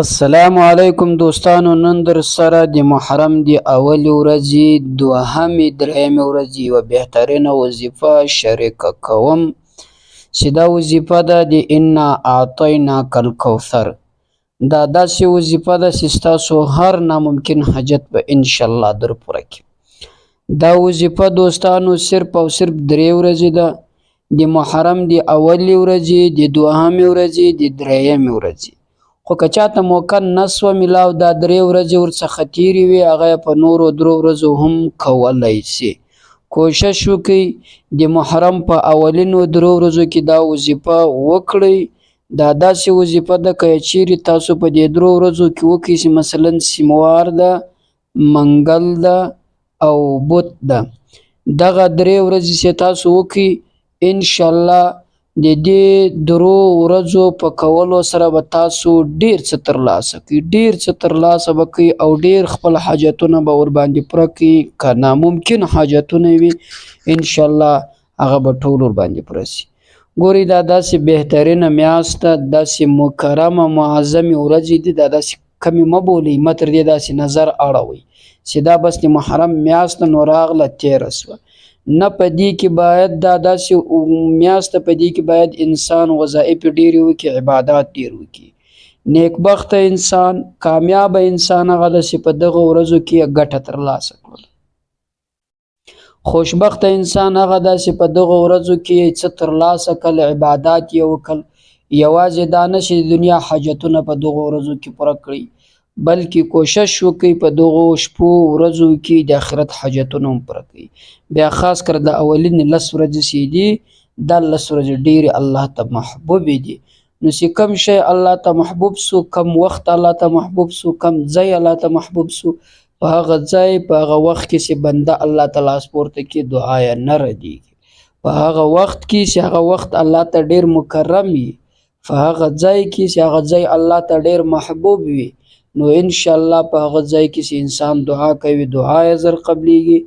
السلام علیکم دوستانو، نن در سره د محرم د اولې ورځې دوهمې درېیمې ورځې یوه بهترینه وظیفه شریکه کوم چې دا وظیفه ده د انا اعطیناک الکوثر. دا داسې وظیفه ده چې ستاسو هر ناممکن حاجت به انشاءالله در پوره کړي. دا وظیفه دوستانو صرف او صرف 3 ورځې ده، د محرم د اولې ورځې، د دوهمې ورځې، د درېیمې ورځې. خو که چاته موقع نسوه میلاو دا 3 ورځې ورڅخه تیرې وي، هغه یې په نورو 3 ورځو هم کولی سي. کوشش وکړئ د محرم په اولینو 3 ورځو کې دا وظیفه وکړئ. دا داسې وظیفه ده که چیرې تاسو په دې 3 ورځو کې وکړئ چې مثلا سیموار ده، منګل ده او بوت ده، دغه 3 ورځې چې تاسو وکړئ انشاءالله د دې 3 ورځو په کولو سره به تاسو ډیر څه ترلاسه کړئ، ډیر څه ترلاسه به کړئ او ډیر خپل حاجتونه به ورباندې پوره کړئ. که ناممکن حاجتونه وي انشاءالله هغه به ټول ورباندې پوره سي. ګورئ دا داسې بهترینه میاشت ده، داسې مکرمه معظمې ورځې دي، دا داسې کمې مه بولئ، مه تر دې داسې نظر اړوئ چې دا بس د محرم میاشت نو راغله تېره سوه. نه، په دې کې باید دا داسې میاشت په دې کې باید انسان وظایف ډېرې وکړي، عبادات ډېر وکړي. نیکبخته انسان، کامیابه انسان هغه ده چې په دغه ورځو کې یې ګټه ترلاسه کړله. خوشبخته انسان هغه ده چې په دغه ورځو کې یې څه ترلاسه کړل، عبادات یې وکړل. یوازې دا نه چې د دنیا حاجتونه په دغه ورځو کې پوره کړي، بلکې کوشش وکړئ په دغو شپو ورځو کې د آخرت حاجتونه هم پوره کړئ. بیا خاص کر د اولینې 10 ورځې چې دي، دا 10 ورځې ډېرې الله ته محبوبې دي. نو چې کم شی الله ته محبوب سو، کم وخت الله ته محبوب سو، کم ځای الله ته محبوب سو، په هغه ځای په هغه وخت کې چې بنده الله ته لاس پورته کړي دعا یې نه ردیږي. په هغه وخت کې چې هغه وخت الله ته ډېر مکرم وي، په هغه ځای کې چې هغه ځای الله ته ډېر محبوب وي، نو انشاءالله په هغه ځای کې چې انسان دعا کوي دعا یې زر قبلیږي.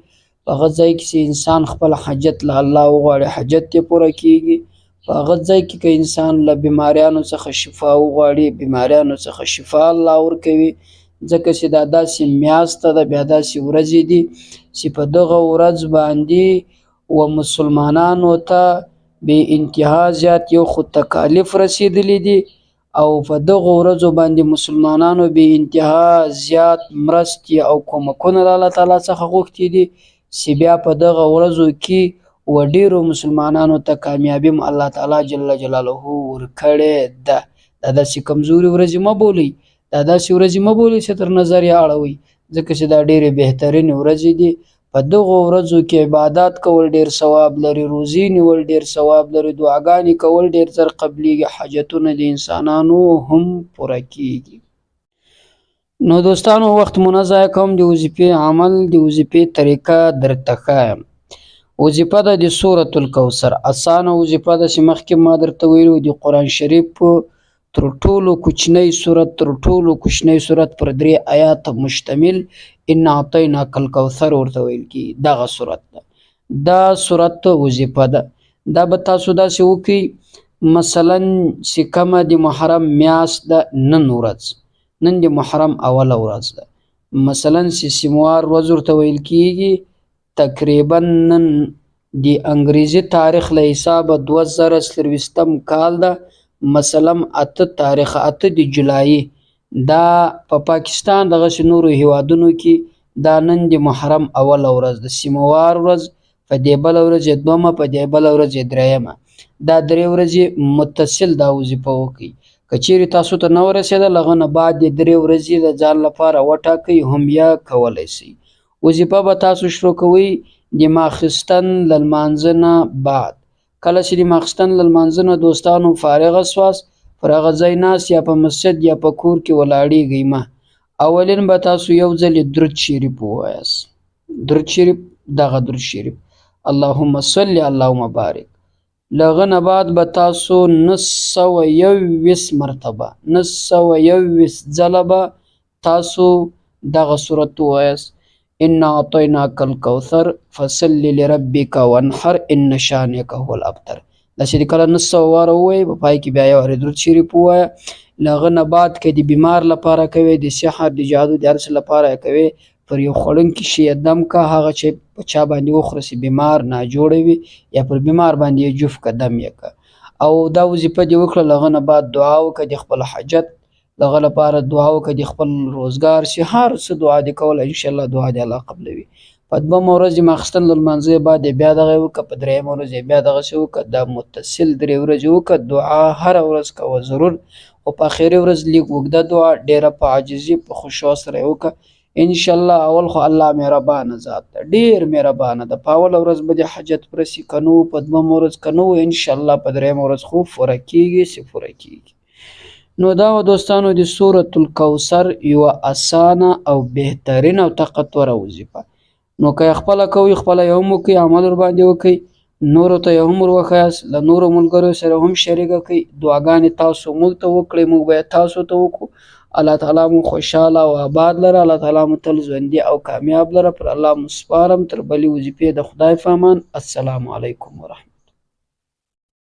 په هغه ځای کې چې انسان خپل حاجت له الله وغواړي حاجت یې پوره کیږي. په هغه ځای کې که انسان له بیماریانو څخه شفا وغواړي بیماریانو څخه شفا الله ورکوي. ځکه چې دا داسې میاشت ده، بیا داسې ورځې دي چې په دغه ورځ باندې و مسلمانانو ته بې انتها زیات یو خو تکالیف رسېدلي دي، او په دغه ورځو باندې مسلمانانو بې انتها زیات مرستې او کومکونه له الله تعالی څخه غوښتي دي، چې بیا په دغه ورځو کې و ډېرو مسلمانانو ته کامیابي هم الله تعالی جل جلاله ورکړې ده. دا داسې کمزوري ورځې مه بولئ، دا داسې ورځې مه بولئ چې تر نظر یې اړوئ، ځکه چې دا ډېرې بهترینې ورځې دي. په دغو ورځو کې عبادات کول ډېر ثواب لري، روزې نیول ډېر ثواب لري، دعاګانې کول ډېر زر قبلیږي، حاجتونه د انسانانو هم پوره کیږي. نو دوستانو وخت مو نه ضایع کوم، د وظیفې عمل د وظیفې طریقه درته ښایم. وظیفه ده د سورة الکوثر، اسانه وظیفه ده چې مخکې ما درته ویلي د قرآن شریف تر ټولو کوچنی صورت پر 3 آیاته مشتمل انا اعطیناک الکوثر ورته ویل کیږي، دغه صورت ده. دا صورت وظیفه ده، دا به تاسو داسې وکړئ مثلا چې کومه د محرم میاشت ده، نن د محرم اوله ورځ ده، مثلا چې سیموار ورځ ورته ویل کیږي، تقریبا نن د انګریزي تاریخ له حسابه 2023 کال ده، مثلا 8 د جولای. دا په پاکستان دغسې نورو هیوادونو کې دا نن د محرم اوله ورځ ده، سیموار ورځ، په دې بله ورځ یې 2مه، په دې بله ورځ یې 3مه. دا 3 ورځې متصل دا وظیفه وکړئ. که چیرې تاسو ته نه ورسېدل، هغه نه بعد د 3 ورځې د ځان لپاره وټاکئ، هم یا کولی شئ. وظیفه به تاسو شروع کوئ د ماخستن له لمانځه نه بعد. کله چې د ماخستن له لمانځه نه دوستانو فارغه سواست، پر هغه ځای ناست یا په مسجد یا په کور کې ولاړېږئ مه. اولین به تاسو یو ځل درود شریف ووایاست، درود شریف، دغه درود شریف اللهم صل اللهم بارک. له هغه نه بعد به تاسو 921 مرتبه 921 ځله به تاسو دغه صورت ووایاست، انا اعطیناک الکوثر فصل لربک وانحر ان شانک هو الابتر. دا چې کله 900 واره ووایئ، په پای کې بیا یو درود شریف ووایه، لغه نه بعد که د بیمار لپاره کوي، د سحر د جادو د هر څه لپاره کوي، پر یو خوړونکي شي دم کا، هغه چې په چا باندې وخورسي بیمار ناجوړه وي یا پر بیمار باندې یې جوف که دم یې که. او دا وظیفه دې وکړه، لغه نه بعد دعا وکړه د خپل حاجت دغه لپاره، دعا وکړه د خپل روزګار شي، هر څه دعا دې کوله انشاءالله دعا دې الله قبلوي. په دویمه ورځ د ماخستن له لمانځه بعد بیا دغه وکړه، په درېیمه ورځ بیا دغسې وکړه، دا متصل 3 ورځې وکړه. دعا هره ورځ کوه ضرور، او په اخري ورځ لږ اوږده دعا ډېره په عاجزي په خشوع سره یې وکړه انشاءالله. اول خو الله مهربانه ذات ده، ډېر مهربانه ده. په اوله ورځ به دې حاجت پوره سي، که نه په دویمه ورځ که نه انشاءالله په درېیمه ورځ خو پوره کېږي سي پوره کېږي. نو دا و دوستانو د سورة الکوثر یوه اسانه او بهترین او طاقتوره وظیفه. نو که یې خپله کوئ خپله یې هم وکئ، عمل ورباندې وکئ، نورو ته یې هم ور وښیاست، له نورو ملګرو سره هم شریکه کړئ. دعاګانې تاسو موږ ته وکړئ، موږ به یې تاسو ته وکړو. الله تعالی مو خوشحاله او آباد لره، الله تعالی مو تل ژوندي او کامیاب لره. پر الله مو سپارم. تر بلې وظیفې د خدای په امان. السلام علیکم ورحمة